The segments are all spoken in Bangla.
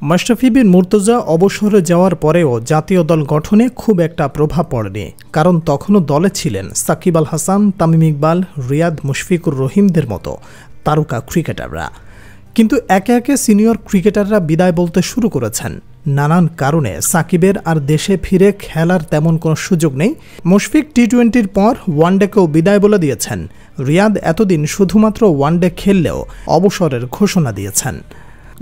মাশরাফি বিন মুর্তজা অবসরে যাওয়ার পরেও জাতীয় দল গঠনে খুব একটা প্রভাব পড়েনি, কারণ তখনও দলে ছিলেন সাকিব আল হাসান, তামিম ইকবাল, রিয়াদ, মুশফিকুর রহিমদের মতো তারকা ক্রিকেটাররা। কিন্তু একে একে সিনিয়র ক্রিকেটাররা বিদায় বলতে শুরু করেছেন। নানান কারণে সাকিবের আর দেশে ফিরে খেলার তেমন কোনো সুযোগ নেই। মুশফিক টি-20-র পর ওয়ানডেকেও বিদায় বলে দিয়েছেন। রিয়াদ এতদিন শুধুমাত্র ওয়ানডে খেললেও অবসরের ঘোষণা দিয়েছেন,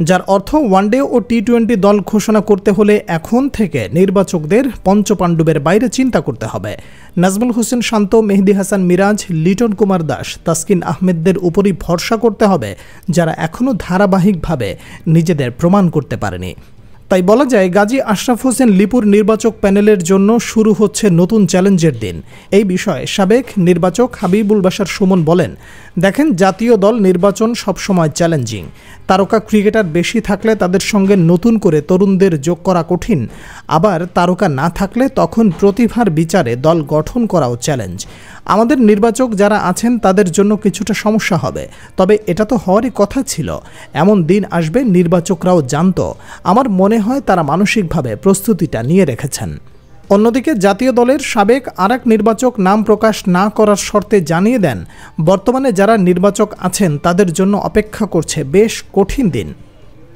যার অর্থ ওয়ানডে ও টি-20 দল ঘোষণা করতে হলে এখন থেকে নির্বাচকদের পঞ্চপাণ্ডবের বাইরে চিন্তা করতে হবে। নাজমুল হোসেন শান্ত, মেহেদী হাসান মিরাজ, লিটন কুমার দাস, তাসকিন আহমেদদের উপরই ভরসা করতে হবে, যারা এখনও ধারাবাহিকভাবে নিজেদের প্রমাণ করতে পারেনি। তাই বলা যায় গাজী আশরাফ হোসেন লিপুর নির্বাচক প্যানেলের জন্য শুরু হচ্ছে নতুন চ্যালেঞ্জের দিন। এই বিষয়ে সাবেক নির্বাচক হাবিবুল বাশার সুমন বলেন, দেখেন, জাতীয় দল নির্বাচন সবসময় চ্যালেঞ্জিং। তারকা ক্রিকেটার বেশি থাকলে তাদের সঙ্গে নতুন করে তরুণদের যোগ করা কঠিন, আবার তারকা না থাকলে তখন প্রতিভার বিচারে দল গঠন করাও চ্যালেঞ্জ। আমাদের নির্বাচক যারা আছেন তাদের জন্য কিছুটা সমস্যা হবে, তবে এটা তো হওয়ারই কথা ছিল। এমন দিন আসবে নির্বাচকরাও জানত। আমার মনে হয় তারা মানসিকভাবে প্রস্তুতিটা নিয়ে রেখেছেন। অন্যদিকে জাতীয় দলের সাবেক আরেক নির্বাচক নাম প্রকাশ না করার শর্তে জানিয়ে দেন, বর্তমানে যারা নির্বাচক আছেন তাদের জন্য অপেক্ষা করছে বেশ কঠিন দিন।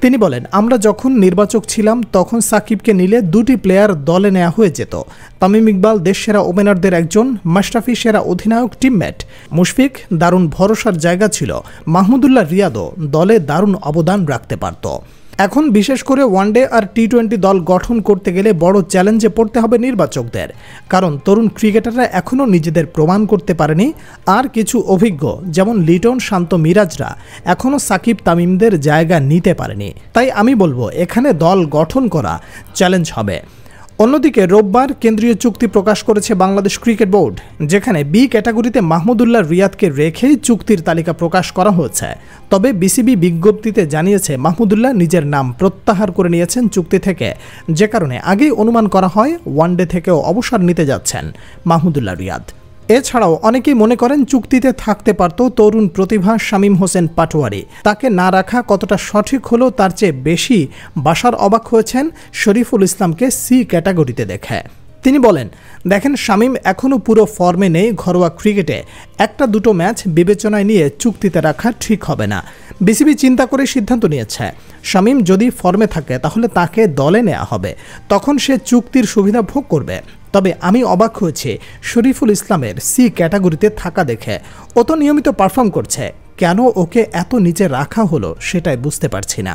তিনি বলেন, আমরা যখন নির্বাচক ছিলাম তখন সাকিবকে নিলে 2টি প্লেয়ার দলে নেওয়া হয়ে যেত। তামিম ইকবাল দেশসেরা ওপেনারদের একজন, মাশরাফি সেরা অধিনায়ক টিমমেট, মুশফিক দারুণ ভরসার জায়গা ছিল, মাহমুদুল্লাহ রিয়াদও দলে দারুণ অবদান রাখতে পারত। এখন বিশেষ করে ওয়ানডে আর টি-20 দল গঠন করতে গেলে বড় চ্যালেঞ্জে পড়তে হবে নির্বাচকদের, কারণ তরুণ ক্রিকেটাররা এখনও নিজেদের প্রমাণ করতে পারেনি। আর কিছু অভিজ্ঞ যেমন লিটন, শান্ত, মিরাজরা এখনও সাকিব তামিমদের জায়গা নিতে পারেনি। তাই আমি বলবো এখানে দল গঠন করা চ্যালেঞ্জ হবে। অন্যদিকে রোববার কেন্দ্রীয় চুক্তি প্রকাশ করেছে বাংলাদেশ ক্রিকেট বোর্ড, যেখানে বি ক্যাটাগরিতে মাহমুদুল্লাহ রিয়াদকে রেখেই চুক্তির তালিকা প্রকাশ করা হয়েছে। তবে বিসিবি বিজ্ঞপ্তিতে জানিয়েছে মাহমুদুল্লাহ নিজের নাম প্রত্যাহার করে নিয়েছেন চুক্তি থেকে, যে কারণে আগেই অনুমান করা হয় ওয়ানডে থেকেও অবসর নিতে যাচ্ছেন মাহমুদুল্লাহ রিয়াদ। এছাড়াও অনেকেই মনে করেন চুক্তিতে থাকতে পারত তরুণ প্রতিভা শামীম হোসেন পাটোয়ারি। তাকে না রাখা কতটা সঠিক হলো তার চেয়ে বেশি বাশার অবাক হয়েছেন শরীফুল ইসলামকে সি ক্যাটাগরিতে দেখে। তিনি বলেন, দেখেন, শামীম এখনও পুরো ফর্মে নেই। ঘরোয়া ক্রিকেটে 1-2 ম্যাচ বিবেচনায় নিয়ে চুক্তিতে রাখা ঠিক হবে না। বিসিবি চিন্তা করে সিদ্ধান্ত নিয়েছে, শামীম যদি ফর্মে থাকে তাহলে তাকে দলে নেওয়া হবে, তখন সে চুক্তির সুবিধা ভোগ করবে। তবে আমি অবাক হয়েছি শরীফুল ইসলামের সি ক্যাটাগরিতে থাকা দেখে। ও তো নিয়মিত পারফর্ম করছে, কেন ওকে এত নিচে রাখা হলো সেটাই বুঝতে পারছি না।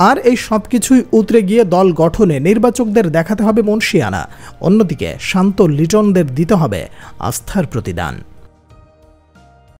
আর এই সব কিছুই উতরে গিয়ে দল গঠনে নির্বাচকদের দেখাতে হবে মনসিয়ানা। অন্যদিকে শান্ত লিটনদের দিতে হবে আস্থার প্রতিদান।